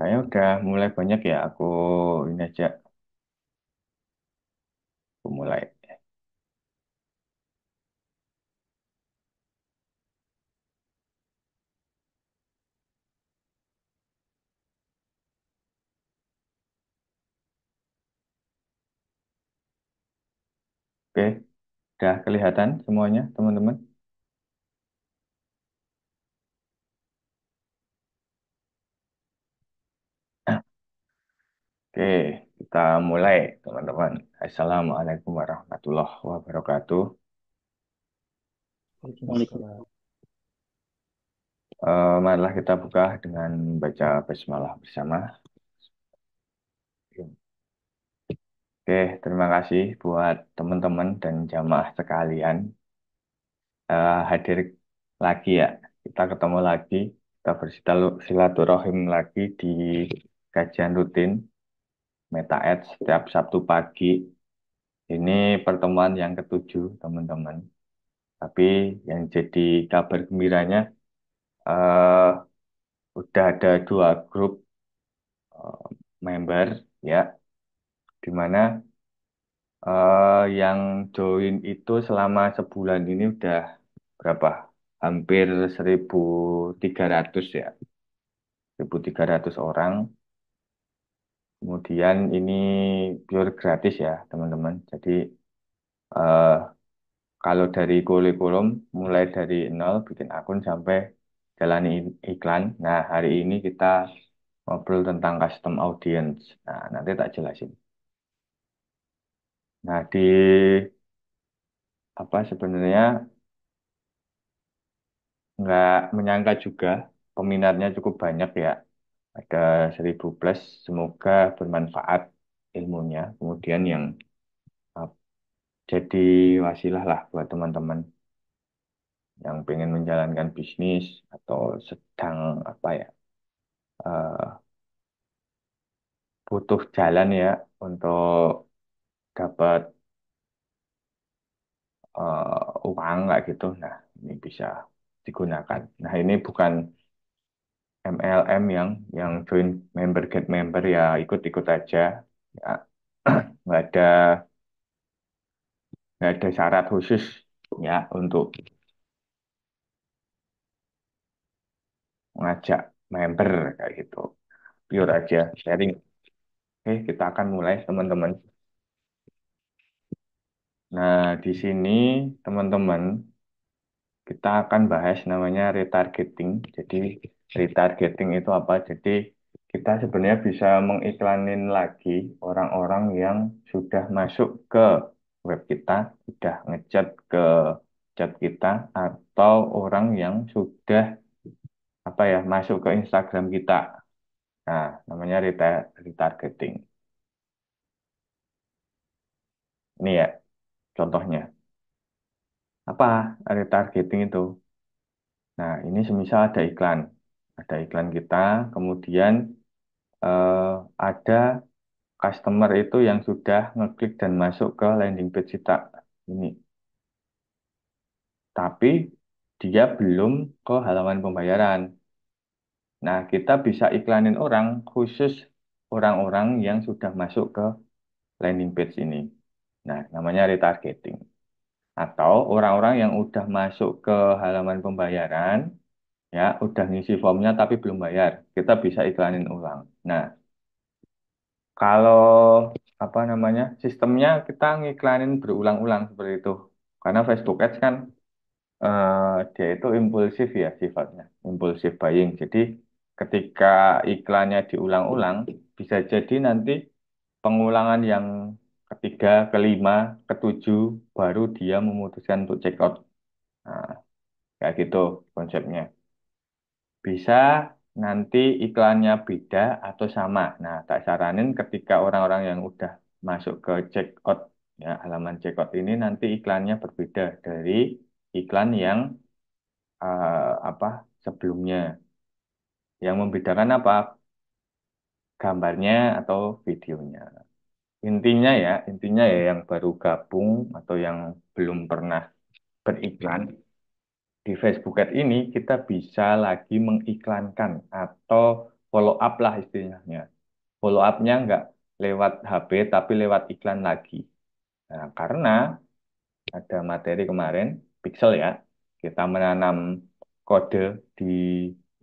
Saya udah mulai banyak ya, ini aja, aku mulai. Oke, udah kelihatan semuanya, teman-teman? Oke, kita mulai, teman-teman. Assalamualaikum warahmatullahi wabarakatuh. Waalaikumsalam. Marilah kita buka dengan baca basmalah bersama. Oke, terima kasih buat teman-teman dan jamaah sekalian. Hadir lagi ya, kita ketemu lagi, kita bersilaturahim lagi di kajian rutin Meta Ed setiap Sabtu pagi. Ini pertemuan yang ketujuh, teman-teman. Tapi yang jadi kabar gembiranya, eh, udah ada dua grup eh, member ya, di mana yang join itu selama sebulan ini udah berapa? Hampir 1.300 ya, 1.300 orang. Kemudian ini pure gratis ya, teman-teman. Jadi eh, kalau dari kurikulum, mulai dari nol, bikin akun sampai jalani iklan. Nah, hari ini kita ngobrol tentang custom audience. Nah, nanti tak jelasin. Nah, di apa sebenarnya nggak menyangka juga peminatnya cukup banyak ya. Ada 1.000 plus, semoga bermanfaat ilmunya. Kemudian yang uh, jadi wasilah lah buat teman-teman yang pengen menjalankan bisnis atau sedang apa ya, eh, butuh jalan ya untuk dapat uang kayak gitu. Nah, ini bisa digunakan. Nah, ini bukan MLM yang join member get member ya ikut-ikut aja. Ya, nggak ada nggak ada syarat khusus ya untuk mengajak member kayak gitu. Pure aja sharing. Oke, kita akan mulai teman-teman. Nah, di sini teman-teman kita akan bahas namanya retargeting. Jadi retargeting itu apa? Jadi kita sebenarnya bisa mengiklanin lagi orang-orang yang sudah masuk ke web kita, sudah ngechat ke chat kita, atau orang yang sudah apa ya masuk ke Instagram kita. Nah, namanya retargeting. Ini ya contohnya. Apa retargeting itu? Nah, ini semisal ada iklan kita, kemudian eh, ada customer itu yang sudah ngeklik dan masuk ke landing page kita ini, tapi dia belum ke halaman pembayaran. Nah, kita bisa iklanin orang khusus orang-orang yang sudah masuk ke landing page ini. Nah, namanya retargeting. Atau orang-orang yang udah masuk ke halaman pembayaran, ya, udah ngisi formnya tapi belum bayar. Kita bisa iklanin ulang. Nah, kalau apa namanya sistemnya kita ngiklanin berulang-ulang seperti itu. Karena Facebook Ads kan dia itu impulsif ya sifatnya, impulsif buying. Jadi ketika iklannya diulang-ulang, bisa jadi nanti pengulangan yang ketiga, kelima, ketujuh, baru dia memutuskan untuk check out. Nah, kayak gitu konsepnya. Bisa nanti iklannya beda atau sama. Nah, tak saranin ketika orang-orang yang udah masuk ke checkout, ya halaman checkout ini nanti iklannya berbeda dari iklan yang apa sebelumnya. Yang membedakan apa? Gambarnya atau videonya. Intinya ya yang baru gabung atau yang belum pernah beriklan di Facebook Ads ini kita bisa lagi mengiklankan atau follow up lah istilahnya. Follow up-nya nggak lewat HP, tapi lewat iklan lagi. Nah, karena ada materi kemarin, Pixel ya, kita menanam kode di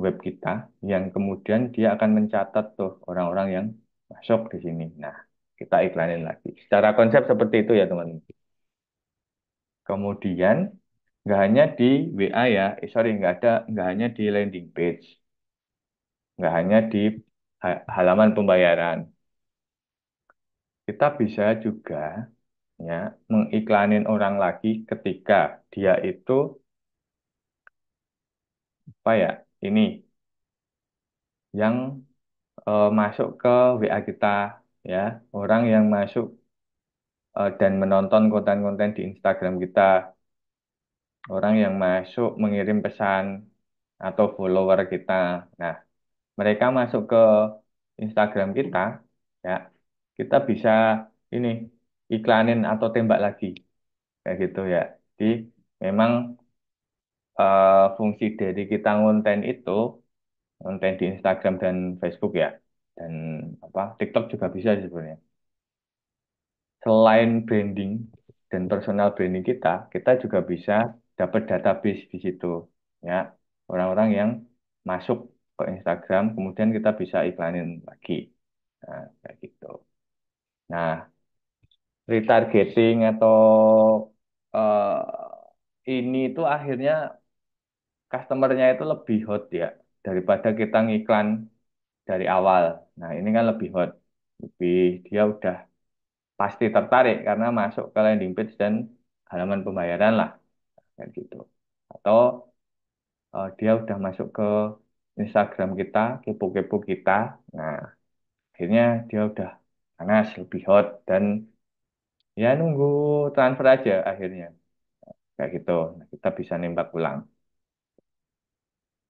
web kita yang kemudian dia akan mencatat tuh orang-orang yang masuk di sini. Nah, kita iklanin lagi. Secara konsep seperti itu ya teman-teman. Kemudian nggak hanya di WA ya, sorry nggak hanya di landing page, nggak hanya di halaman pembayaran. Kita bisa juga ya mengiklanin orang lagi ketika dia itu apa ya ini yang masuk ke WA kita ya orang yang masuk dan menonton konten-konten di Instagram kita orang yang masuk mengirim pesan atau follower kita. Nah, mereka masuk ke Instagram kita, ya, kita bisa ini iklanin atau tembak lagi, kayak gitu ya. Jadi memang fungsi dari kita ngonten itu, ngonten di Instagram dan Facebook ya, dan apa TikTok juga bisa sih sebenarnya. Selain branding dan personal branding kita juga bisa dapat database di situ, ya, orang-orang yang masuk ke Instagram, kemudian kita bisa iklanin lagi. Nah, kayak gitu. Nah, retargeting atau ini itu akhirnya customernya itu lebih hot ya daripada kita ngiklan dari awal. Nah, ini kan lebih hot. Lebih dia udah pasti tertarik karena masuk ke landing page dan halaman pembayaran lah kayak gitu. Atau dia udah masuk ke Instagram kita, kepo-kepo kita. Nah, akhirnya dia udah panas, lebih hot dan ya nunggu transfer aja akhirnya kayak gitu. Nah, kita bisa nembak ulang.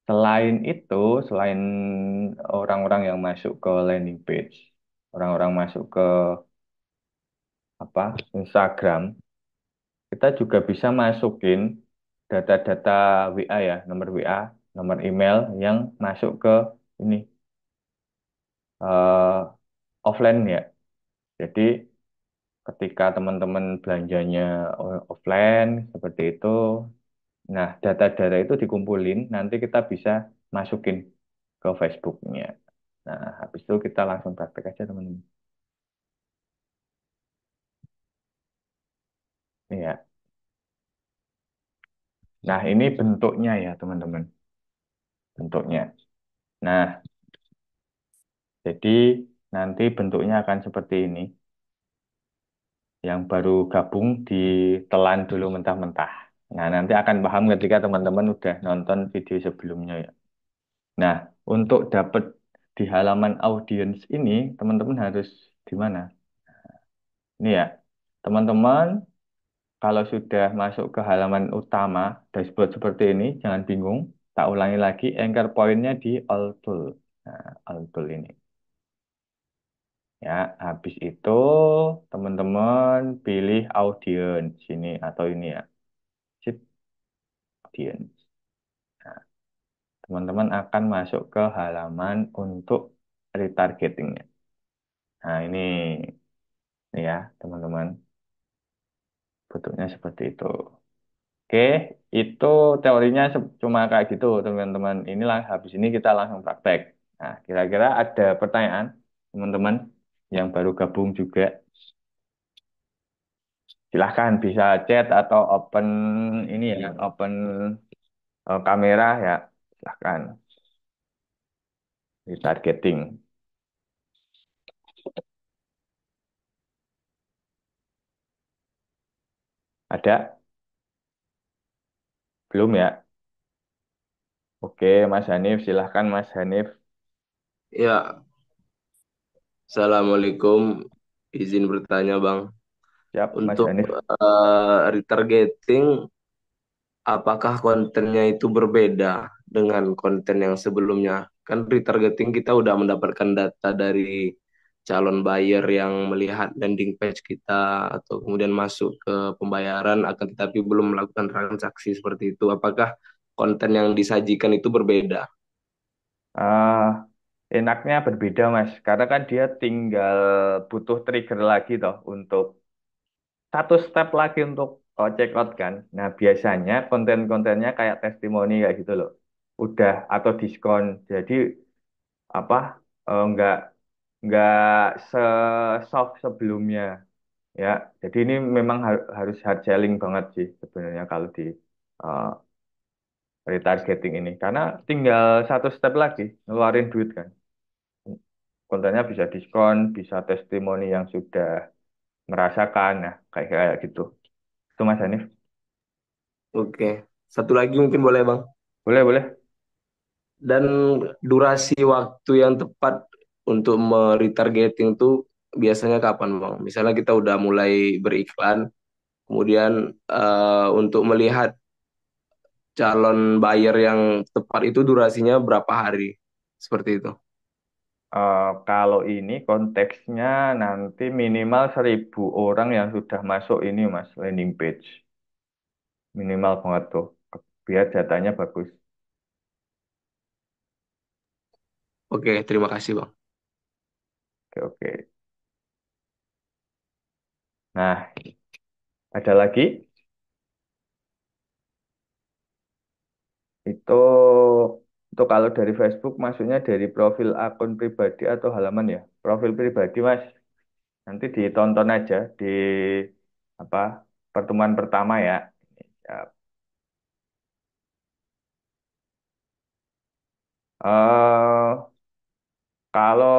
Selain itu, selain orang-orang yang masuk ke landing page, orang-orang masuk ke apa Instagram, kita juga bisa masukin data-data WA ya, nomor WA, nomor email yang masuk ke ini eh, offline ya. Jadi ketika teman-teman belanjanya offline seperti itu, nah data-data itu dikumpulin, nanti kita bisa masukin ke Facebooknya. Nah, habis itu kita langsung praktek aja teman-teman. Iya. Nah, ini bentuknya ya teman-teman, bentuknya. Nah, jadi nanti bentuknya akan seperti ini. Yang baru gabung ditelan dulu mentah-mentah. Nah, nanti akan paham ketika teman-teman udah nonton video sebelumnya ya. Nah, untuk dapat di halaman audience ini, teman-teman harus di mana? Ini ya, teman-teman kalau sudah masuk ke halaman utama dashboard seperti ini, jangan bingung. Tak ulangi lagi, anchor point-nya di all tool. Nah, all tool ini. Ya, habis itu teman-teman pilih audience sini atau ini ya. Sip, audience. Nah, teman-teman akan masuk ke halaman untuk retargetingnya. Nah, ini ya, teman-teman. Bentuknya seperti itu. Oke, itu teorinya cuma kayak gitu, teman-teman. Inilah habis ini kita langsung praktek. Nah, kira-kira ada pertanyaan, teman-teman yang baru gabung juga. Silahkan bisa chat atau open ini ya, open kamera ya, silahkan. Retargeting. Ada? Belum ya? Oke, Mas Hanif, silahkan Mas Hanif. Ya, Assalamualaikum. Izin bertanya, Bang. Siap, Mas Untuk Hanif. retargeting, apakah kontennya itu berbeda dengan konten yang sebelumnya? Kan retargeting kita udah mendapatkan data dari calon buyer yang melihat landing page kita atau kemudian masuk ke pembayaran, akan tetapi belum melakukan transaksi seperti itu. Apakah konten yang disajikan itu berbeda? enaknya berbeda Mas, karena kan dia tinggal butuh trigger lagi toh untuk satu step lagi untuk check out kan. Nah biasanya konten-kontennya kayak testimoni kayak gitu loh, udah atau diskon. Jadi apa nggak se-soft sebelumnya ya. Jadi ini memang harus hard selling banget sih sebenarnya kalau di eh, retargeting ini, karena tinggal satu step lagi ngeluarin duit kan. Kontennya bisa diskon, bisa testimoni yang sudah merasakan, nah kayak kayak gitu. Itu Mas Hanif. Oke. Satu lagi mungkin boleh Bang. Boleh, boleh. Dan durasi waktu yang tepat untuk meretargeting tuh biasanya kapan Bang? Misalnya kita udah mulai beriklan, kemudian untuk melihat calon buyer yang tepat itu durasinya berapa hari? Seperti itu. Kalau ini konteksnya nanti minimal 1.000 orang yang sudah masuk ini Mas, landing page. Minimal banget tuh, biar datanya bagus. Oke, terima kasih Bang. Oke, oke. Nah, ada lagi, itu kalau dari Facebook maksudnya dari profil akun pribadi atau halaman ya? Profil pribadi Mas, nanti ditonton aja di apa pertemuan pertama ya. Ya, kalau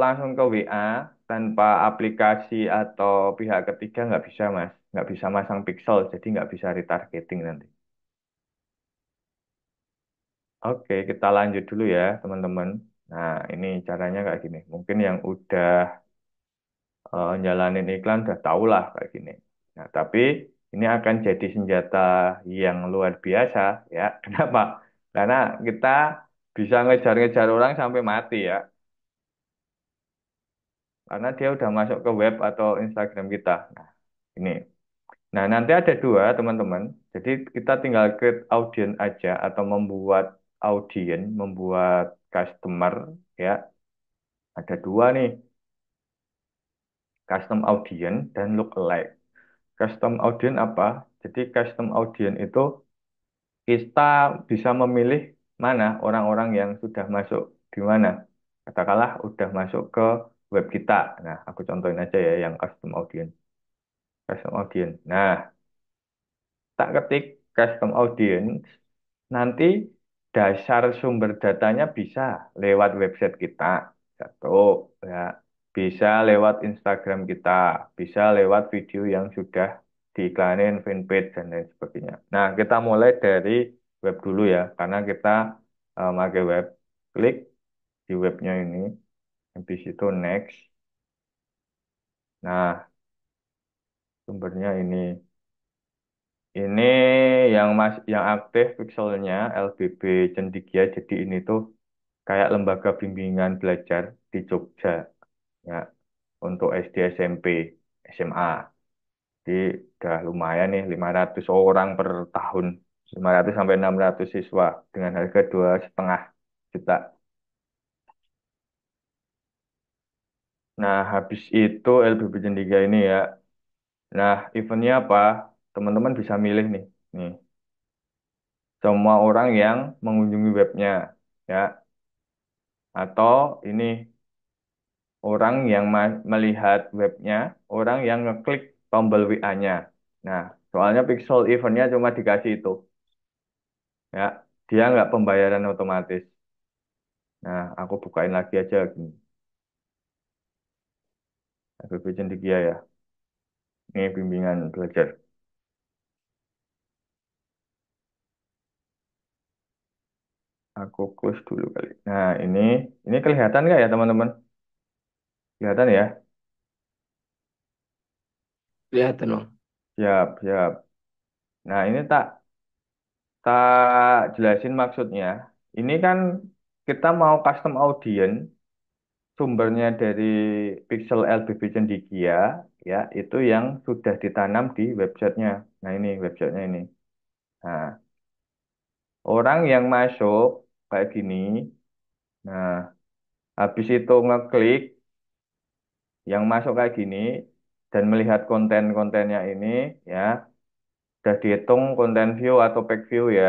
langsung ke WA tanpa aplikasi atau pihak ketiga nggak bisa Mas, nggak bisa masang pixel, jadi nggak bisa retargeting nanti. Oke, kita lanjut dulu ya teman-teman. Nah, ini caranya kayak gini. Mungkin yang udah jalanin iklan udah tau lah kayak gini. Nah, tapi ini akan jadi senjata yang luar biasa ya. Kenapa? Karena kita bisa ngejar-ngejar orang sampai mati ya. Karena dia udah masuk ke web atau Instagram kita. Nah, ini. Nah, nanti ada dua, teman-teman. Jadi kita tinggal create audience aja atau membuat audience, membuat customer ya. Ada dua nih, custom audience dan lookalike. Custom audience apa? Jadi custom audience itu kita bisa memilih mana orang-orang yang sudah masuk di mana. Katakanlah udah masuk ke web kita. Nah, aku contohin aja ya yang custom audience. Custom audience. Nah, tak ketik custom audience, nanti dasar sumber datanya bisa lewat website kita, satu, ya, bisa lewat Instagram kita, bisa lewat video yang sudah diiklanin, fanpage, dan lain sebagainya. Nah, kita mulai dari web dulu ya, karena kita pakai web, klik di webnya ini, habis itu next. Nah, sumbernya ini. Ini yang aktif pixelnya LBB Cendikia. Jadi ini tuh kayak lembaga bimbingan belajar di Jogja ya untuk SD, SMP, SMA. Jadi udah lumayan nih 500 orang per tahun. 500 sampai 600 siswa dengan harga 2,5 juta. Nah, habis itu LBB Cendikia ini ya. Nah, eventnya apa? Teman-teman bisa milih nih. Nih, semua orang yang mengunjungi webnya ya, atau ini orang yang melihat webnya, orang yang ngeklik tombol WA-nya. Nah, soalnya pixel eventnya cuma dikasih itu, ya, dia nggak pembayaran otomatis. Nah, aku bukain lagi aja gini, FBB Cendekia ya. Ini bimbingan belajar. Aku close dulu kali. Nah, ini kelihatan nggak ya teman-teman? Kelihatan ya? Kelihatan Bang. Siap, siap. Nah, ini tak tak jelasin maksudnya. Ini kan kita mau custom audience, sumbernya dari Pixel LBB Cendikia ya, itu yang sudah ditanam di websitenya. Nah ini websitenya ini. Nah, orang yang masuk kayak gini, nah Habis itu ngeklik yang masuk kayak gini dan melihat konten-kontennya ini ya, sudah dihitung konten view atau page view ya.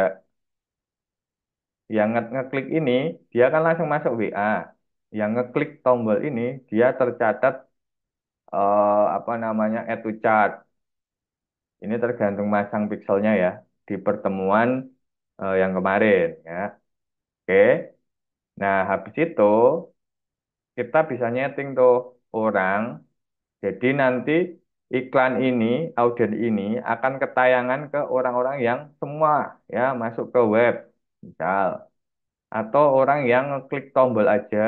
Yang ngeklik ini dia kan langsung masuk WA. Yang ngeklik tombol ini dia tercatat apa namanya add to cart. Ini tergantung masang pixelnya ya di pertemuan yang kemarin ya. Oke. Nah, habis itu kita bisa nyeting tuh orang. Jadi nanti iklan ini, audien ini akan ketayangan ke orang-orang yang semua ya masuk ke web, misal, atau orang yang ngeklik tombol aja.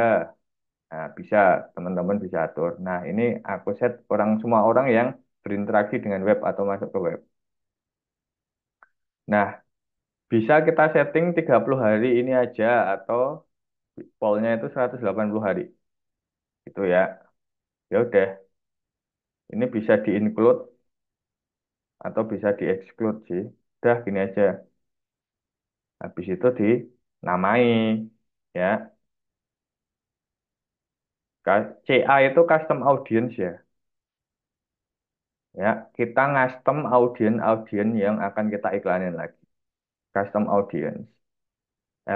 Nah, bisa teman-teman bisa atur. Nah, ini aku set orang semua orang yang berinteraksi dengan web atau masuk ke web. Nah, bisa kita setting 30 hari ini aja atau pollnya itu 180 hari. Itu ya. Ya udah, ini bisa di-include atau bisa di-exclude sih. Udah gini aja. Habis itu dinamai ya. CA itu custom audience ya. Ya, kita custom audien yang akan kita iklanin lagi. Custom audience,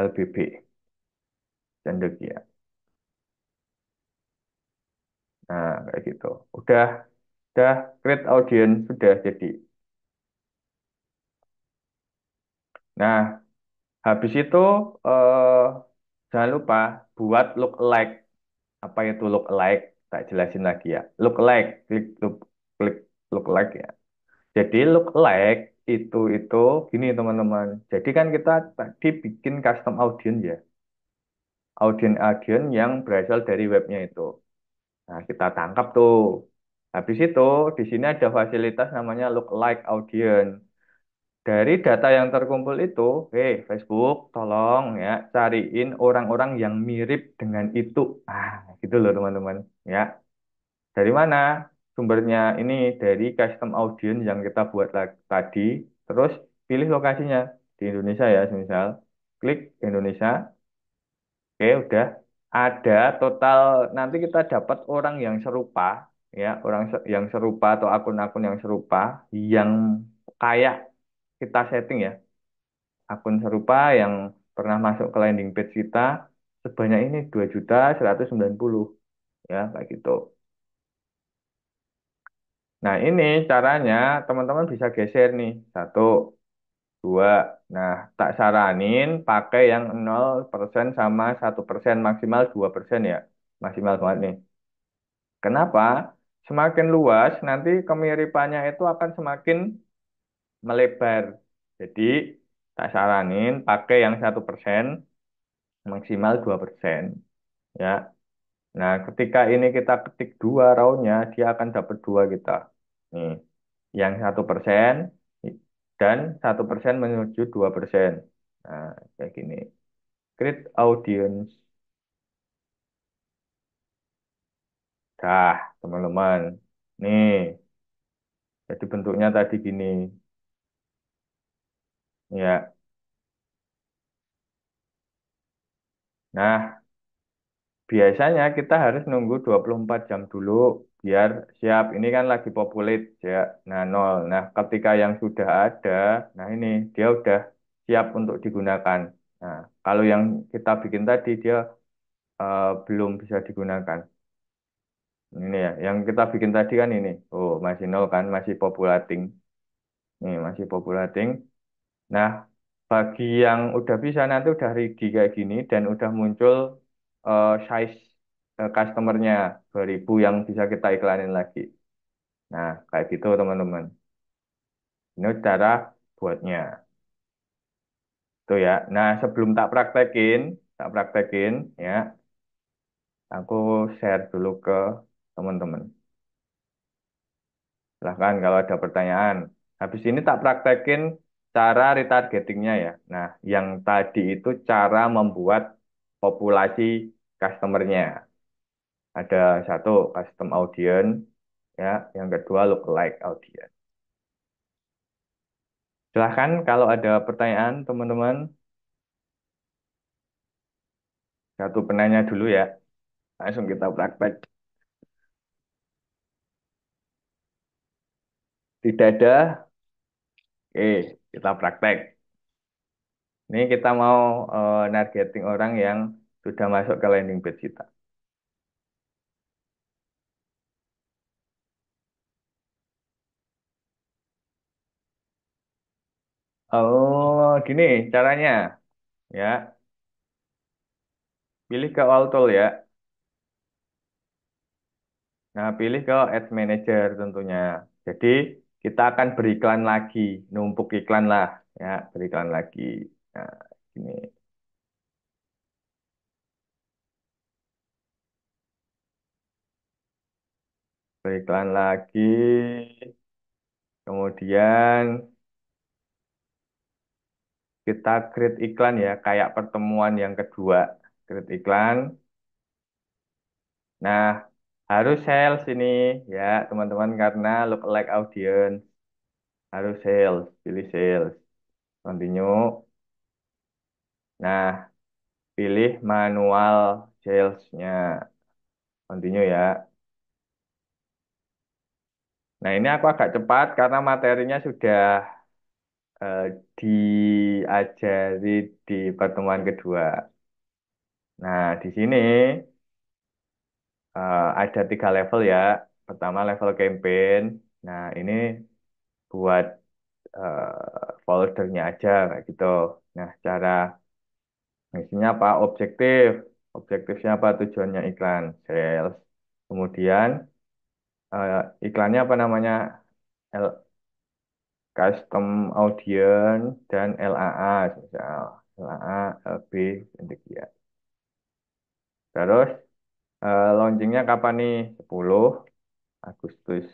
LBB, cendekia. Nah, kayak gitu. Udah create audience sudah jadi. Nah, habis itu eh, jangan lupa buat lookalike. Apa itu lookalike? Tak jelasin lagi ya. Lookalike, klik lookalike ya. Jadi lookalike itu gini teman-teman. Jadi kan kita tadi bikin custom audience ya. Audien-audien yang berasal dari webnya itu. Nah, kita tangkap tuh. Habis itu di sini ada fasilitas namanya lookalike audience. Dari data yang terkumpul itu, Facebook, tolong ya cariin orang-orang yang mirip dengan itu. Ah, gitu loh teman-teman. Ya, dari mana? Sumbernya ini dari custom audience yang kita buat tadi. Terus pilih lokasinya di Indonesia ya, misal klik Indonesia. Oke, udah ada total nanti kita dapat orang yang serupa ya, yang serupa atau akun-akun yang serupa yang kayak kita setting ya. Akun serupa yang pernah masuk ke landing page kita sebanyak ini 2.190 ya kayak gitu. Nah, ini caranya teman-teman bisa geser nih. Satu, dua. Nah, tak saranin pakai yang 0% sama 1%, maksimal 2% ya. Maksimal banget nih. Kenapa? Semakin luas, nanti kemiripannya itu akan semakin melebar. Jadi, tak saranin pakai yang 1%, maksimal 2%. Ya. Nah, ketika ini kita ketik dua raw-nya, dia akan dapat dua kita. Nih, yang 1% dan 1% menuju 2%. Nah, kayak gini. Create audience. Dah, teman-teman. Nih, jadi bentuknya tadi gini. Ya. Nah, biasanya kita harus nunggu 24 jam dulu biar siap. Ini kan lagi populate ya. Nah, nol. Nah, ketika yang sudah ada, nah ini dia udah siap untuk digunakan. Nah, kalau yang kita bikin tadi dia belum bisa digunakan. Ini ya, yang kita bikin tadi kan ini. Oh, masih nol kan, masih populating. Nih, masih populating. Nah, bagi yang udah bisa nanti udah ready kayak gini dan udah muncul size customernya 2.000 yang bisa kita iklanin lagi. Nah, kayak gitu teman-teman. Ini cara buatnya. Tuh ya. Nah, sebelum tak praktekin ya, aku share dulu ke teman-teman. Silahkan kalau ada pertanyaan. Habis ini tak praktekin cara retargetingnya ya. Nah, yang tadi itu cara membuat populasi customernya. Ada satu custom audience, ya. Yang kedua lookalike audience. Silahkan kalau ada pertanyaan teman-teman. Satu penanya dulu ya. Langsung kita praktek. Tidak ada. Oke, kita praktek. Ini kita mau nargeting orang yang sudah masuk ke landing page kita. Oh, gini caranya ya. Pilih ke all tool ya. Nah, pilih ke Ads Manager tentunya. Jadi, kita akan beriklan lagi, numpuk iklan lah ya, beriklan lagi. Nah, ini beriklan lagi. Kemudian kita create iklan ya, kayak pertemuan yang kedua. Create iklan. Nah, harus sales ini ya, teman-teman karena lookalike audience harus sales, pilih sales. Continue. Nah, pilih manual salesnya. Continue ya. Nah, ini aku agak cepat karena materinya sudah eh, diajari di pertemuan kedua. Nah, di sini ada 3 level ya. Pertama level campaign. Nah, ini buat foldernya aja kayak gitu. Nah, cara isinya apa? Objektif. Objektifnya apa? Tujuannya iklan, sales. Kemudian eh, iklannya apa namanya? Custom Audience dan LAA misal LAA LB demikian. Terus launchingnya kapan nih? 10 Agustus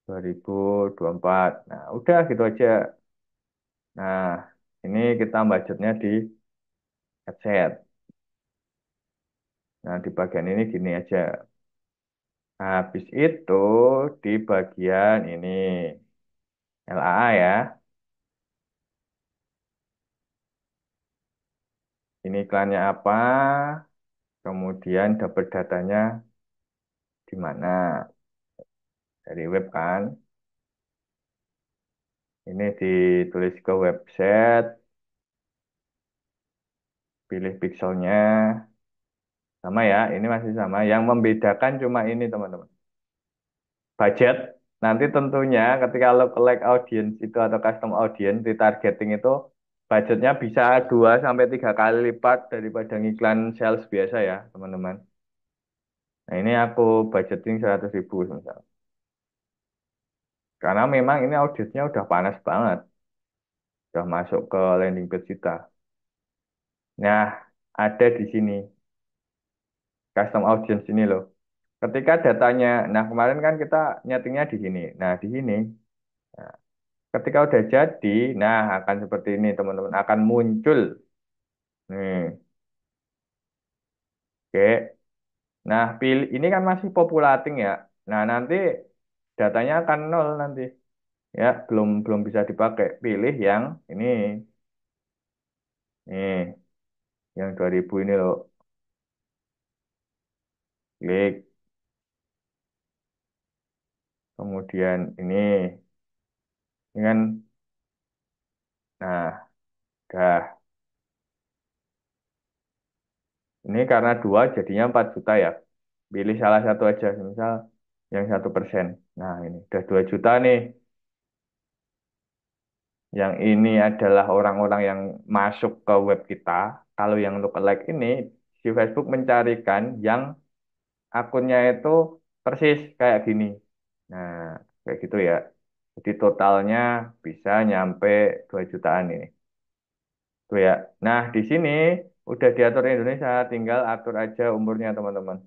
2024. Nah, udah gitu aja. Nah, ini kita budgetnya di headset. Nah, di bagian ini gini aja. Nah, habis itu di bagian ini LAA ya. Ini iklannya apa? Kemudian dapat datanya di mana? Dari web kan. Ini ditulis ke website, pilih pixelnya, sama ya, ini masih sama. Yang membedakan cuma ini teman-teman. Budget, nanti tentunya ketika lookalike audience itu atau custom audience di targeting itu, budgetnya bisa 2 sampai 3 kali lipat daripada ngiklan sales biasa ya teman-teman. Nah ini aku budgeting 100.000 misal. Karena memang ini audiensnya udah panas banget, udah masuk ke landing page kita. Nah, ada di sini custom audience ini loh. Ketika datanya, nah kemarin kan kita nyetingnya di sini. Nah di sini, nah, ketika udah jadi, nah akan seperti ini teman-teman, akan muncul. Nih, oke. Nah pilih ini kan masih populating ya. Nah nanti datanya akan nol nanti, ya belum belum bisa dipakai. Pilih yang ini, nih yang 2000 ini loh. Klik, kemudian ini kan, nah, dah. Ini karena dua jadinya 4 juta ya. Pilih salah satu aja, misal yang 1%. Nah ini udah 2 juta nih. Yang ini adalah orang-orang yang masuk ke web kita. Kalau yang lookalike ini, si Facebook mencarikan yang akunnya itu persis kayak gini. Nah, kayak gitu ya. Jadi totalnya bisa nyampe 2 jutaan ini. Tuh ya. Nah, di sini udah diatur Indonesia, tinggal atur aja umurnya teman-teman.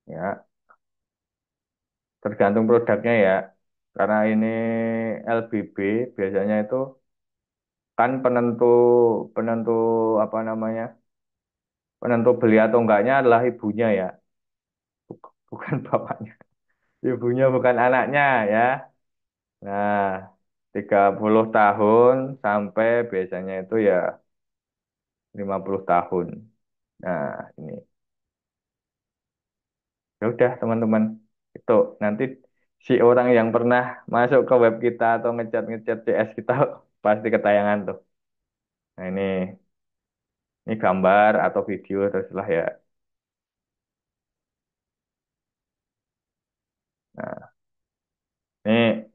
Ya, tergantung produknya ya. Karena ini LBB biasanya itu kan penentu penentu apa namanya? Penentu beli atau enggaknya adalah ibunya ya, bukan bapaknya. Ibunya bukan anaknya ya. Nah, 30 tahun sampai biasanya itu ya 50 tahun. Nah, ini. Ya udah, teman-teman. Itu nanti si orang yang pernah masuk ke web kita atau ngechat-ngechat CS kita pasti ketayangan tuh. Nah, ini gambar atau video teruslah ya. Nah, ini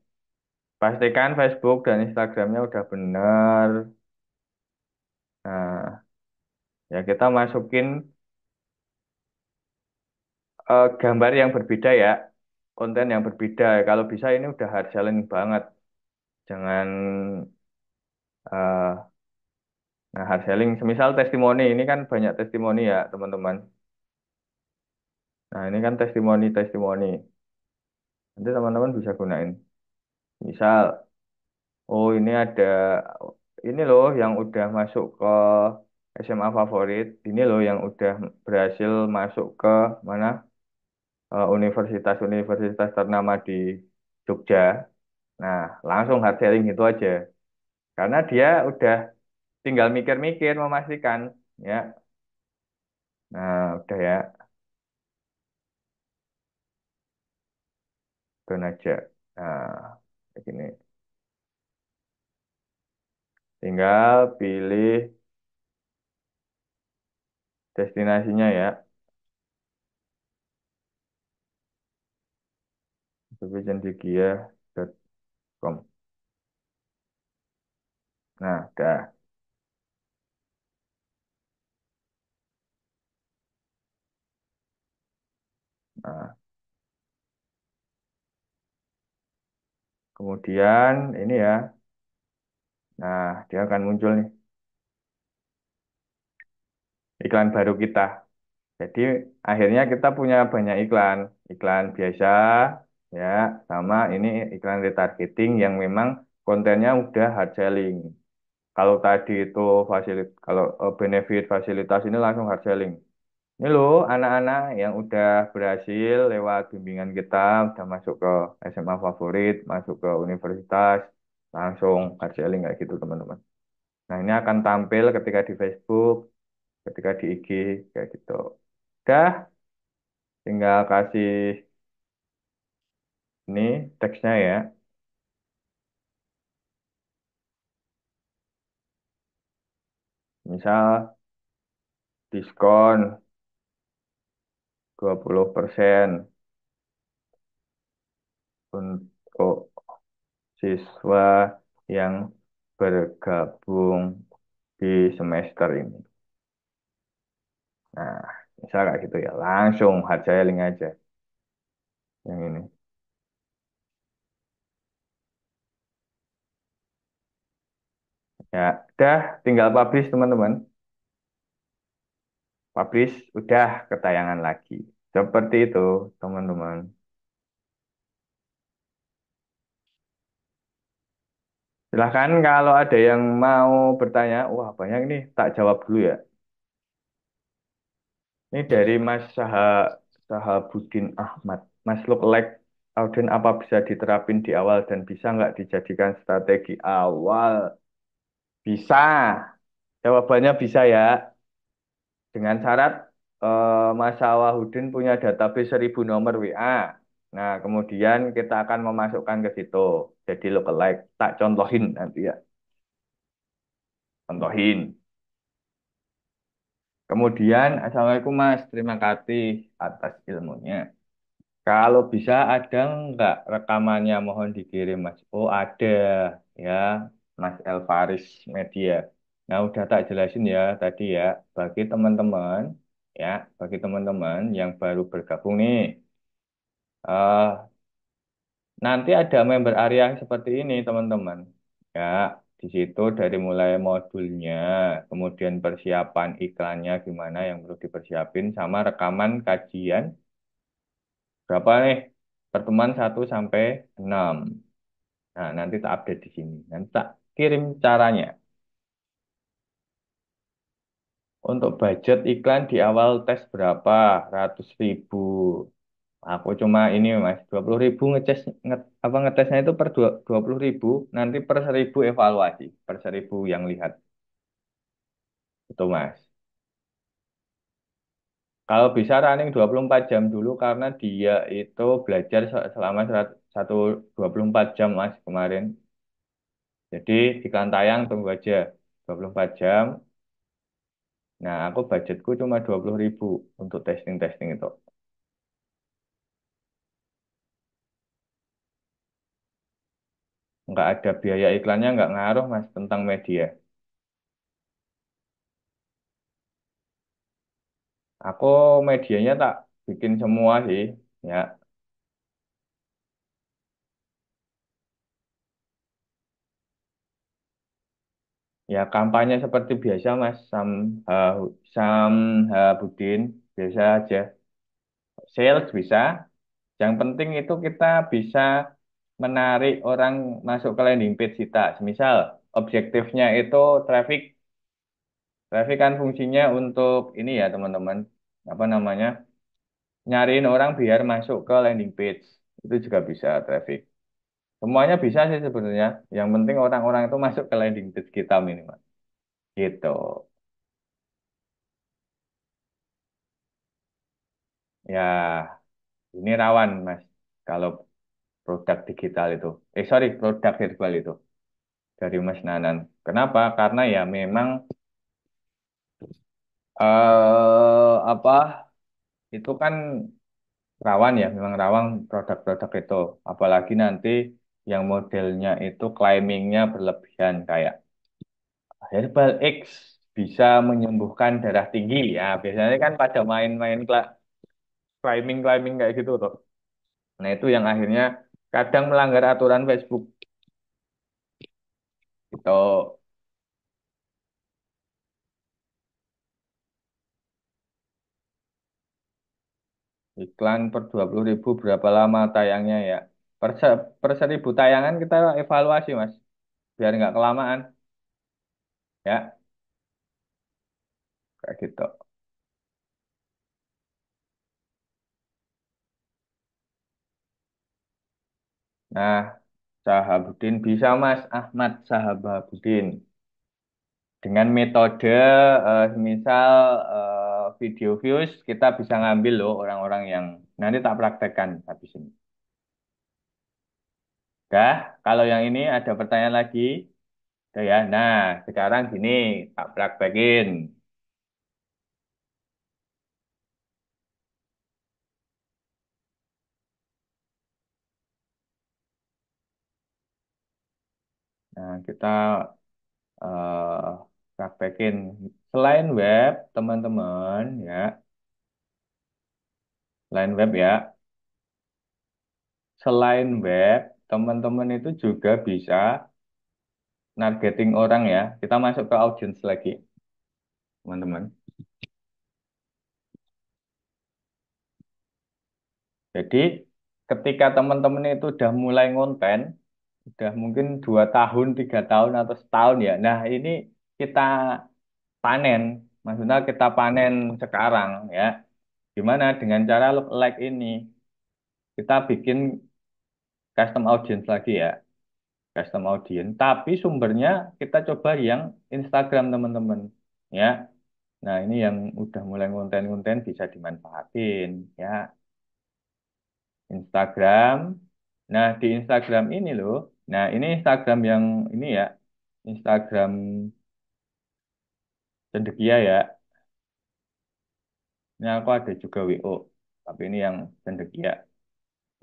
pastikan Facebook dan Instagramnya udah bener. Nah, ya kita masukin gambar yang berbeda ya, konten yang berbeda. Kalau bisa ini udah hard selling banget. Jangan eh nah hard selling. Semisal testimoni ini kan banyak testimoni ya teman-teman. Nah ini kan testimoni-testimoni. Nanti teman-teman bisa gunain. Misal, oh ini ada ini loh yang udah masuk ke SMA favorit. Ini loh yang udah berhasil masuk ke mana universitas-universitas ternama di Jogja. Nah, langsung hard selling itu aja. Karena dia udah tinggal mikir-mikir memastikan, ya. Nah, udah ya, don aja. Nah, kayak gini. Tinggal pilih destinasinya ya, bpcendekia.com. Nah, udah. Nah, kemudian ini ya. Nah, dia akan muncul nih iklan baru kita. Jadi akhirnya kita punya banyak iklan, iklan biasa ya, sama ini iklan retargeting yang memang kontennya udah hard selling. Kalau tadi itu kalau benefit fasilitas ini langsung hard selling. Ini loh anak-anak yang udah berhasil lewat bimbingan kita, udah masuk ke SMA favorit, masuk ke universitas, langsung hard selling kayak gitu teman-teman. Nah ini akan tampil ketika di Facebook, ketika di IG kayak gitu. Udah, tinggal kasih ini teksnya ya. Misal diskon 20% untuk siswa yang bergabung di semester ini. Nah, misal kayak gitu ya. Langsung hard selling aja yang ini. Ya, udah tinggal publish teman-teman. Publish udah ketayangan lagi. Seperti itu, teman-teman. Silahkan kalau ada yang mau bertanya, wah banyak nih, tak jawab dulu ya. Ini dari Mas Sahabudin Ahmad. Mas lookalike Auden apa bisa diterapin di awal dan bisa nggak dijadikan strategi awal? Bisa. Jawabannya bisa ya. Dengan syarat Mas Sawahudin punya database 1.000 nomor WA. Nah, kemudian kita akan memasukkan ke situ. Jadi lookalike. Tak contohin nanti ya. Contohin. Kemudian, Assalamualaikum Mas. Terima kasih atas ilmunya. Kalau bisa ada nggak rekamannya mohon dikirim Mas. Oh ada ya Mas Elvaris Media. Nah udah tak jelasin ya tadi ya bagi teman-teman ya bagi teman-teman yang baru bergabung nih. Nanti ada member area yang seperti ini teman-teman. Ya di situ dari mulai modulnya, kemudian persiapan iklannya gimana yang perlu dipersiapin sama rekaman kajian berapa nih pertemuan 1 sampai 6. Nah, nanti tak update di sini. Nanti tak kirim caranya. Untuk budget iklan di awal tes berapa? Ratus ribu. Aku cuma ini Mas, 20.000 apa ngetesnya itu per 20.000, nanti per 1.000 evaluasi, per 1.000 yang lihat. Itu Mas. Kalau bisa running 24 jam dulu karena dia itu belajar selama satu 24 jam Mas kemarin. Jadi iklan tayang tunggu aja 24 jam. Nah, aku budgetku cuma 20.000 untuk testing-testing itu. Nggak ada biaya iklannya, nggak ngaruh Mas tentang media. Aku medianya tak bikin semua sih. Ya, ya kampanye seperti biasa Mas. Sam Budin biasa aja. Sales bisa. Yang penting itu kita bisa menarik orang masuk ke landing page kita. Misal objektifnya itu traffic. Traffic kan fungsinya untuk ini ya teman-teman. Apa namanya? Nyariin orang biar masuk ke landing page. Itu juga bisa traffic. Semuanya bisa sih sebenarnya. Yang penting orang-orang itu masuk ke landing page kita minimal. Gitu. Ya, ini rawan, Mas. Kalau produk digital itu. Sorry, produk virtual itu dari Mas Nanan. Kenapa? Karena ya memang apa itu kan rawan ya, memang rawan produk-produk itu. Apalagi nanti yang modelnya itu claimingnya berlebihan kayak Herbal X bisa menyembuhkan darah tinggi. Ya, biasanya kan pada main-main climbing-climbing kayak gitu tuh. Nah, itu yang akhirnya kadang melanggar aturan Facebook. Gitu. Iklan per 20.000 berapa lama tayangnya ya? Per 1.000 tayangan kita evaluasi, Mas. Biar nggak kelamaan. Ya, kayak gitu. Nah, Sahabudin bisa, Mas. Ahmad Sahabudin. Dengan metode misal video views, kita bisa ngambil loh orang-orang yang nanti tak praktekkan habis ini. Dah, kalau yang ini ada pertanyaan lagi. Udah ya. Nah, sekarang gini, tak praktekin. Nah, kita eh, praktekin. Selain web, teman-teman, ya, selain web ya, selain web, teman-teman itu juga bisa nargeting orang ya. Kita masuk ke audience lagi, teman-teman. Jadi, ketika teman-teman itu udah mulai ngonten, udah mungkin 2 tahun, 3 tahun atau setahun ya. Nah, ini kita panen, maksudnya kita panen sekarang ya. Gimana dengan cara like ini? Kita bikin custom audience lagi ya, custom audience. Tapi sumbernya kita coba yang Instagram teman-teman, ya. Nah ini yang udah mulai konten-konten bisa dimanfaatin, ya. Instagram. Nah di Instagram ini loh. Nah ini Instagram yang ini ya, Instagram cendekia ya. Ini aku ada juga WO, tapi ini yang cendekia.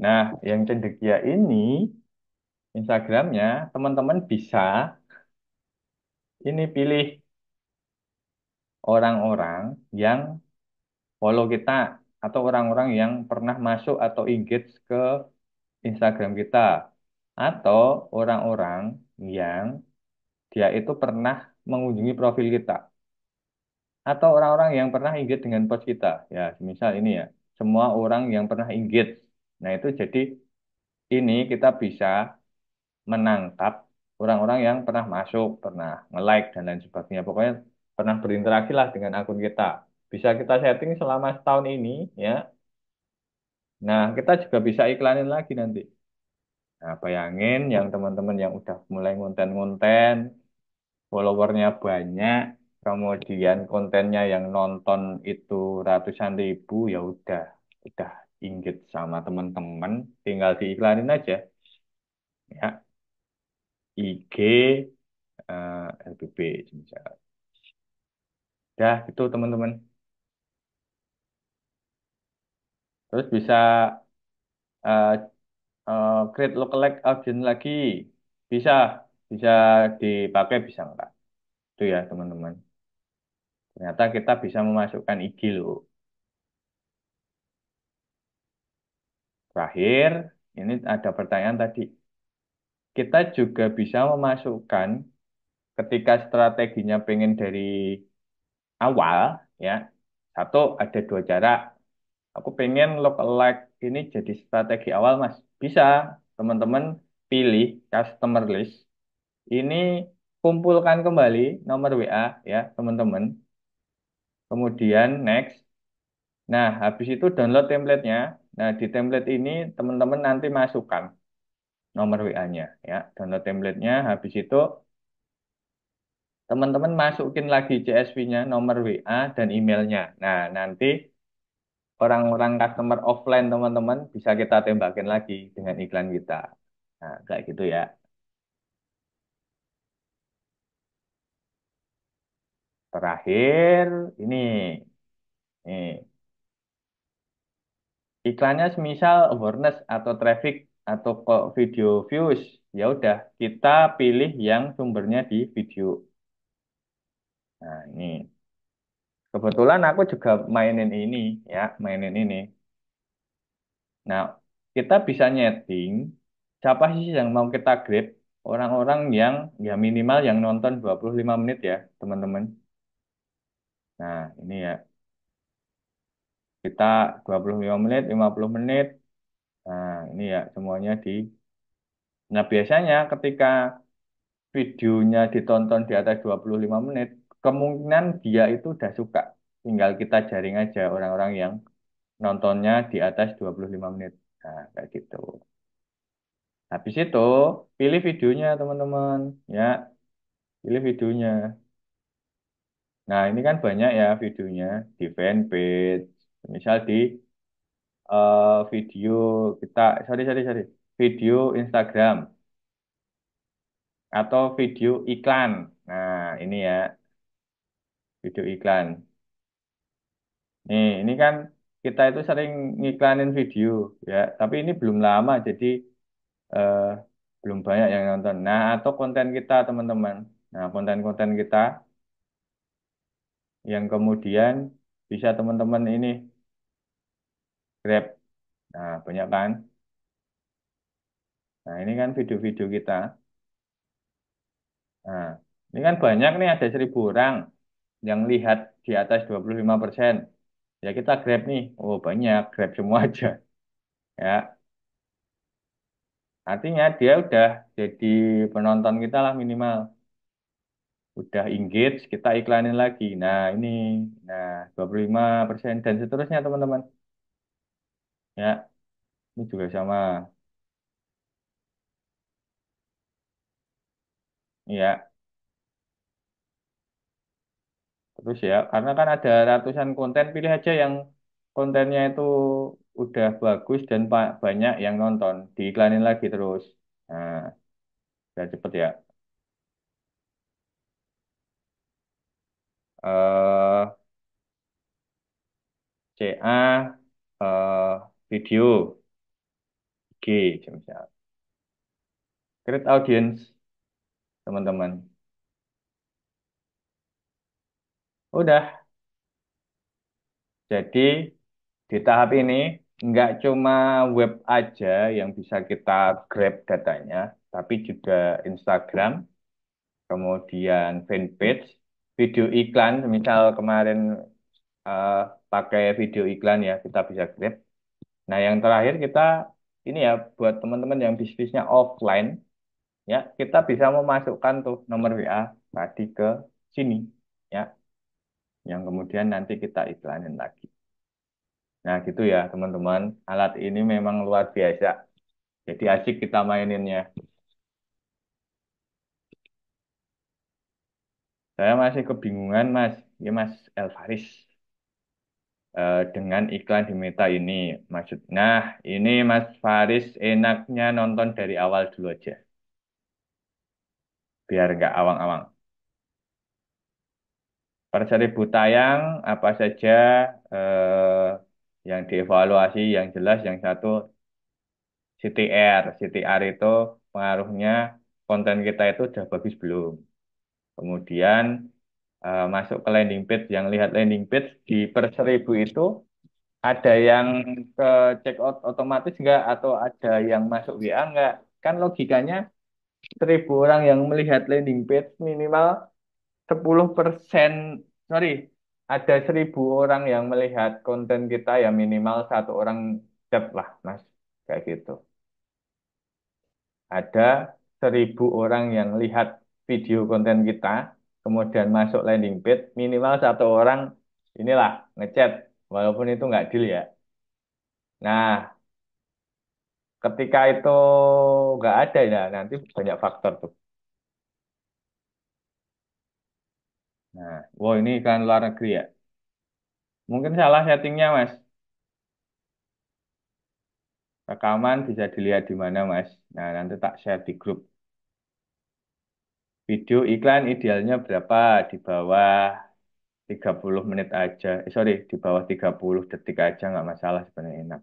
Nah yang cendekia ini Instagramnya teman-teman bisa ini pilih orang-orang yang follow kita atau orang-orang yang pernah masuk atau engage ke Instagram kita atau orang-orang yang dia itu pernah mengunjungi profil kita atau orang-orang yang pernah engage dengan post kita ya misal ini ya semua orang yang pernah engage. Nah itu jadi ini kita bisa menangkap orang-orang yang pernah masuk, pernah nge-like dan lain sebagainya. Pokoknya pernah berinteraksi lah dengan akun kita. Bisa kita setting selama setahun ini ya. Nah, kita juga bisa iklanin lagi nanti. Nah, bayangin yang teman-teman yang udah mulai ngonten-ngonten, followernya banyak, kemudian kontennya yang nonton itu ratusan ribu, ya udah inggit sama teman-teman, tinggal diiklanin aja, ya, IG, LBB, misalnya. Dah, itu teman-teman. Terus bisa eh, create lookalike audience lagi, bisa, bisa dipakai, bisa enggak? Itu ya teman-teman. Ternyata kita bisa memasukkan IG loh. Terakhir, ini ada pertanyaan tadi. Kita juga bisa memasukkan ketika strateginya pengen dari awal, ya. Satu, ada dua cara. Aku pengen lookalike ini jadi strategi awal, Mas. Bisa, teman-teman pilih customer list. Ini kumpulkan kembali nomor WA ya, teman-teman. Kemudian next. Nah, habis itu download template-nya. Nah, di template ini teman-teman nanti masukkan nomor WA-nya ya. Download template-nya, habis itu teman-teman masukin lagi CSV-nya, nomor WA dan emailnya. Nah, nanti orang-orang customer offline teman-teman bisa kita tembakin lagi dengan iklan kita. Nah, kayak gitu ya. Terakhir ini nih, iklannya semisal awareness atau traffic atau kok video views, ya udah kita pilih yang sumbernya di video. Nah, ini kebetulan aku juga mainin ini ya, mainin ini. Nah, kita bisa nyeting siapa sih yang mau kita grab, orang-orang yang ya minimal yang nonton 25 menit ya, teman-teman. Nah, ini ya, kita 25 menit, 50 menit. Nah, ini ya semuanya di. Nah, biasanya ketika videonya ditonton di atas 25 menit, kemungkinan dia itu udah suka. Tinggal kita jaring aja orang-orang yang nontonnya di atas 25 menit. Nah, kayak gitu. Habis itu, pilih videonya, teman-teman. Ya, pilih videonya. Nah, ini kan banyak ya videonya di fanpage. Misal di video kita, sorry, video Instagram atau video iklan. Nah, ini ya, video iklan. Ini kan kita itu sering ngiklanin video ya, tapi ini belum lama jadi eh, belum banyak yang nonton. Nah, atau konten kita teman-teman. Nah, konten-konten kita yang kemudian bisa teman-teman ini grab. Nah, banyak kan? Nah, ini kan video-video kita. Nah, ini kan banyak nih ada 1.000 orang yang lihat di atas 25%. Ya kita grab nih. Oh, banyak, grab semua aja. Ya, artinya dia udah jadi penonton kita lah minimal. Udah engage, kita iklanin lagi. Nah, ini, nah 25% dan seterusnya teman-teman. Ya, ini juga sama. Ya, terus ya, karena kan ada ratusan konten, pilih aja yang kontennya itu udah bagus dan banyak yang nonton. Diiklanin lagi terus. Nah, biar cepet ya. Eh, CA, video, G, misal. Create audience, teman-teman. Udah, jadi di tahap ini nggak cuma web aja yang bisa kita grab datanya, tapi juga Instagram, kemudian fanpage, video iklan, misal kemarin eh, pakai video iklan ya kita bisa grab. Nah yang terakhir kita ini ya buat teman-teman yang bisnisnya offline ya kita bisa memasukkan tuh nomor WA tadi ke sini ya, yang kemudian nanti kita iklanin lagi. Nah, gitu ya, teman-teman. Alat ini memang luar biasa. Jadi asik kita maininnya. Saya masih kebingungan, Mas. Ya, Mas Elvaris. Dengan iklan di Meta ini. Nah, ini Mas Faris enaknya nonton dari awal dulu aja. Biar nggak awang-awang. Per 1.000 tayang, apa saja yang dievaluasi, yang jelas, yang satu CTR. CTR itu pengaruhnya konten kita itu udah bagus belum. Kemudian masuk ke landing page, yang lihat landing page di per 1.000 itu ada yang ke check out otomatis nggak atau ada yang masuk WA nggak? Kan logikanya 1.000 orang yang melihat landing page minimal 10%, sorry, ada 1.000 orang yang melihat konten kita ya minimal satu orang chat lah, Mas. Kayak gitu. Ada 1.000 orang yang lihat video konten kita, kemudian masuk landing page, minimal satu orang inilah ngechat, walaupun itu nggak deal ya. Nah, ketika itu nggak ada ya, nanti banyak faktor tuh. Nah, wow ini kan luar negeri ya. Mungkin salah settingnya, Mas. Rekaman bisa dilihat di mana, Mas. Nah, nanti tak share di grup. Video iklan idealnya berapa? Di bawah 30 menit aja. Sorry, di bawah 30 detik aja nggak masalah sebenarnya enak.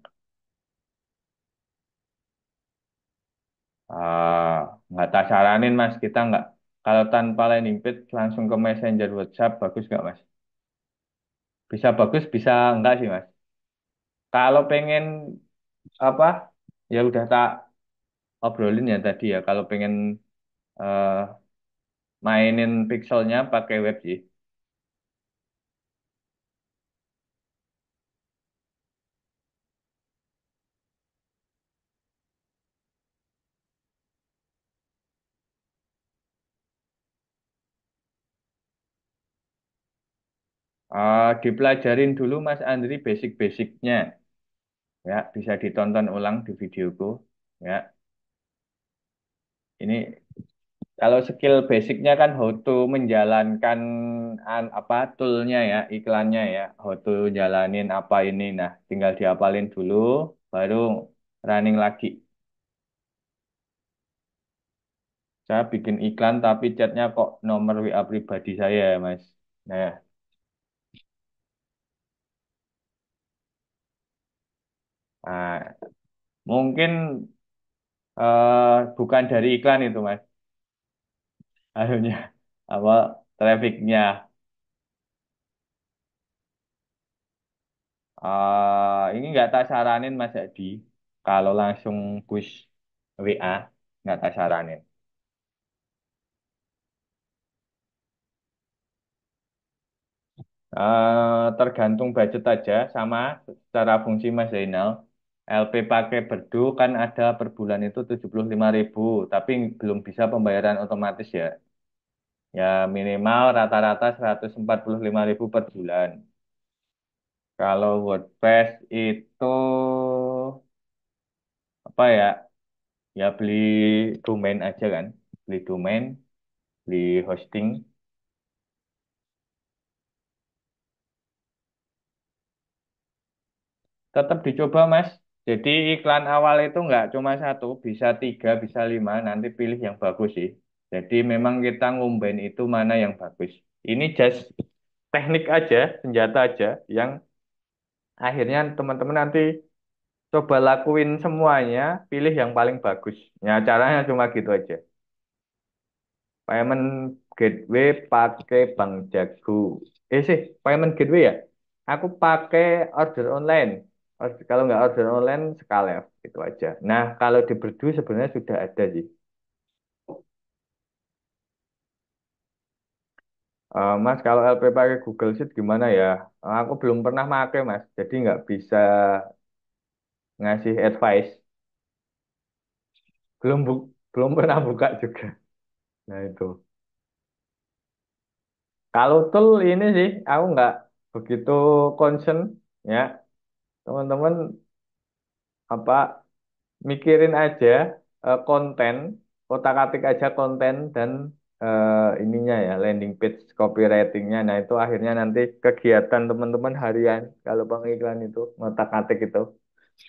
Ah, nggak tak saranin, Mas. Kita nggak, kalau tanpa landing page langsung ke Messenger WhatsApp, bagus nggak, Mas? Bisa bagus, bisa enggak sih, Mas. Kalau pengen apa, ya udah tak obrolin ya tadi ya. Kalau pengen eh, mainin pixelnya pakai web sih. Dipelajarin dulu Mas Andri basic-basicnya ya bisa ditonton ulang di videoku ya. Ini kalau skill basicnya kan how to menjalankan apa toolnya ya iklannya ya how to jalanin apa ini nah tinggal dihafalin dulu baru running lagi. Saya bikin iklan tapi chatnya kok nomor WA pribadi saya Mas. Nah, nah, mungkin bukan dari iklan itu Mas. Anunya apa trafficnya. Ini nggak tak saranin Mas Adi. Kalau langsung push WA, nggak tak saranin. Tergantung budget aja, sama secara fungsi Mas Zainal. LP pakai Berdu kan ada per bulan itu 75.000, tapi belum bisa pembayaran otomatis ya. Ya minimal rata-rata 145.000 per bulan. Kalau WordPress itu apa ya? Ya beli domain aja kan. Beli domain, beli hosting. Tetap dicoba, Mas. Jadi iklan awal itu nggak cuma satu, bisa tiga, bisa lima. Nanti pilih yang bagus sih. Jadi memang kita ngumben itu mana yang bagus. Ini just teknik aja, senjata aja, yang akhirnya teman-teman nanti coba lakuin semuanya, pilih yang paling bagus. Ya caranya cuma gitu aja. Payment gateway pakai Bank Jago. Payment gateway ya. Aku pakai order online. Kalau nggak order online, Skalev itu aja. Nah, kalau di Berdu sebenarnya sudah ada sih. Mas, kalau LP pakai Google Sheet gimana ya? Aku belum pernah pakai, Mas. Jadi nggak bisa ngasih advice. Belum pernah buka juga. Nah itu. Kalau tool ini sih, aku nggak begitu concern ya. Teman-teman apa mikirin aja konten, otak-atik aja konten dan ininya ya landing page copywritingnya. Nah itu akhirnya nanti kegiatan teman-teman harian kalau pengiklan itu ngotak-atik itu.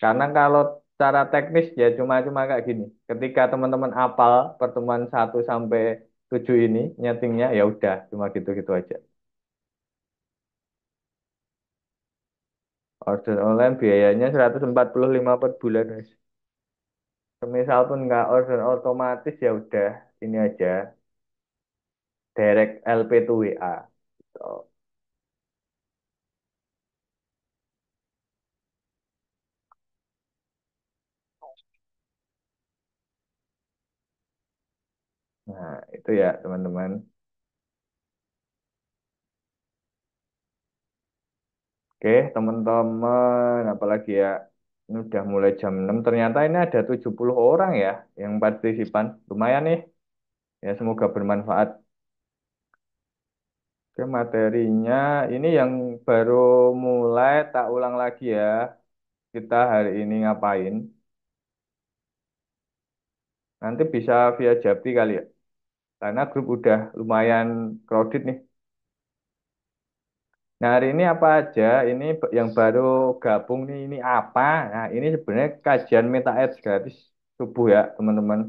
Karena kalau cara teknis ya cuma-cuma kayak gini. Ketika teman-teman apal pertemuan 1 sampai 7 ini nyetingnya ya udah cuma gitu-gitu aja. Order online biayanya 145 per bulan, guys. Semisal pun nggak order otomatis ya udah ini aja direct LP to WA. Gitu. Nah, itu ya teman-teman. Oke, teman-teman, apalagi ya ini udah mulai jam 6. Ternyata ini ada 70 orang ya yang partisipan. Lumayan nih. Ya, semoga bermanfaat. Oke, materinya ini yang baru mulai tak ulang lagi ya. Kita hari ini ngapain? Nanti bisa via Japri kali ya. Karena grup udah lumayan crowded nih. Nah, hari ini apa aja? Ini yang baru gabung nih, ini apa? Nah, ini sebenarnya kajian Meta Ads gratis subuh ya, teman-teman.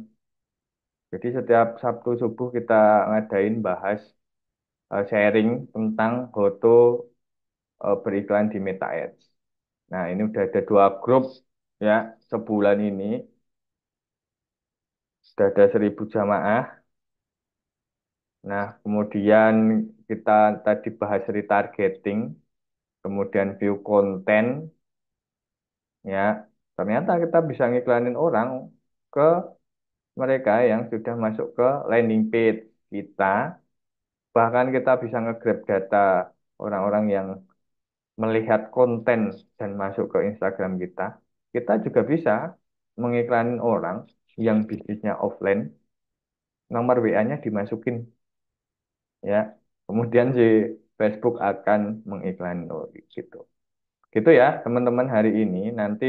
Jadi setiap Sabtu subuh kita ngadain bahas sharing tentang foto beriklan di Meta Ads. Nah, ini udah ada 2 grup ya, sebulan ini sudah ada 1.000 jamaah. Nah, kemudian kita tadi bahas retargeting, kemudian view konten, ya. Ternyata kita bisa ngiklanin orang ke mereka yang sudah masuk ke landing page kita. Bahkan kita bisa nge-grab data orang-orang yang melihat konten dan masuk ke Instagram kita. Kita juga bisa mengiklanin orang yang bisnisnya offline, nomor WA-nya dimasukin ya. Kemudian si Facebook akan mengiklanin gitu. Gitu ya, teman-teman hari ini. Nanti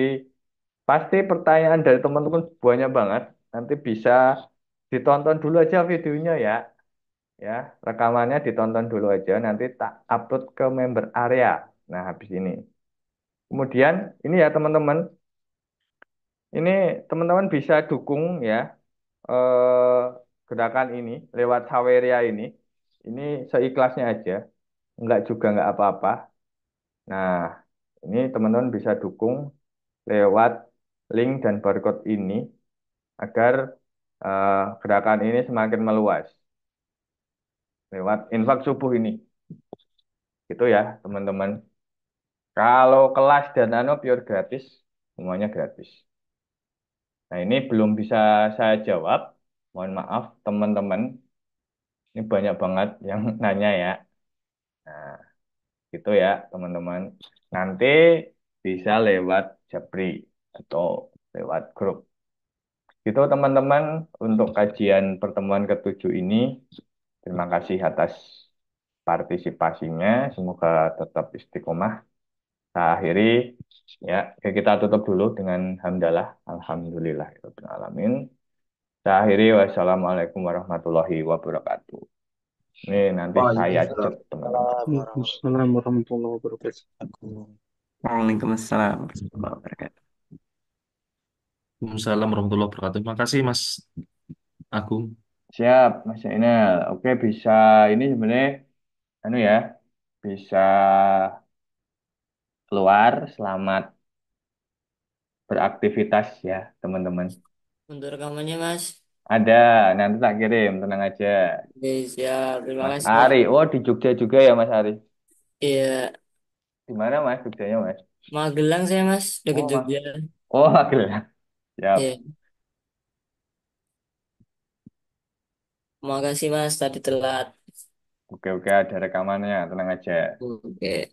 pasti pertanyaan dari teman-teman banyak banget. Nanti bisa ditonton dulu aja videonya ya. Ya, rekamannya ditonton dulu aja. Nanti tak upload ke member area. Nah, habis ini. Kemudian ini ya teman-teman, ini teman-teman bisa dukung ya eh, gerakan ini lewat Saweria ini. Ini seikhlasnya aja, enggak juga enggak apa-apa. Nah, ini teman-teman bisa dukung lewat link dan barcode ini agar gerakan ini semakin meluas lewat infak subuh ini. Gitu ya, teman-teman. Kalau kelas dan anu pure gratis, semuanya gratis. Nah, ini belum bisa saya jawab. Mohon maaf, teman-teman. Ini banyak banget yang nanya ya. Nah, gitu ya, teman-teman. Nanti bisa lewat Japri atau lewat grup. Gitu, teman-teman, untuk kajian pertemuan ke-7 ini. Terima kasih atas partisipasinya. Semoga tetap istiqomah. Kita akhiri ya. Oke, kita tutup dulu dengan hamdalah. Alhamdulillah. Alamin. Saya akhiri. Wassalamualaikum warahmatullahi wabarakatuh. Ini nanti saya Waalaikumsalam cek teman-teman. Waalaikumsalam warahmatullahi wabarakatuh. Waalaikumsalam warahmatullahi wabarakatuh. Waalaikumsalam warahmatullahi wabarakatuh. Terima kasih Mas Agung. Siap, Mas Ainel. Oke, bisa ini sebenarnya anu ya, bisa keluar. Selamat beraktivitas ya, teman-teman. Untuk rekamannya, Mas. Ada, nanti tak kirim, tenang aja. Oke, siap. Terima Mas kasih, Mas. Ari, oh di Jogja juga ya Mas Ari. Iya, Di mana Mas Jogjanya Mas? Magelang saya, Mas. Dekat Oh Mas, Jogja. oh Magelang. Siap. Iya. Makasih, Mas. Tadi telat. Oke oke ada rekamannya, tenang aja. Oke.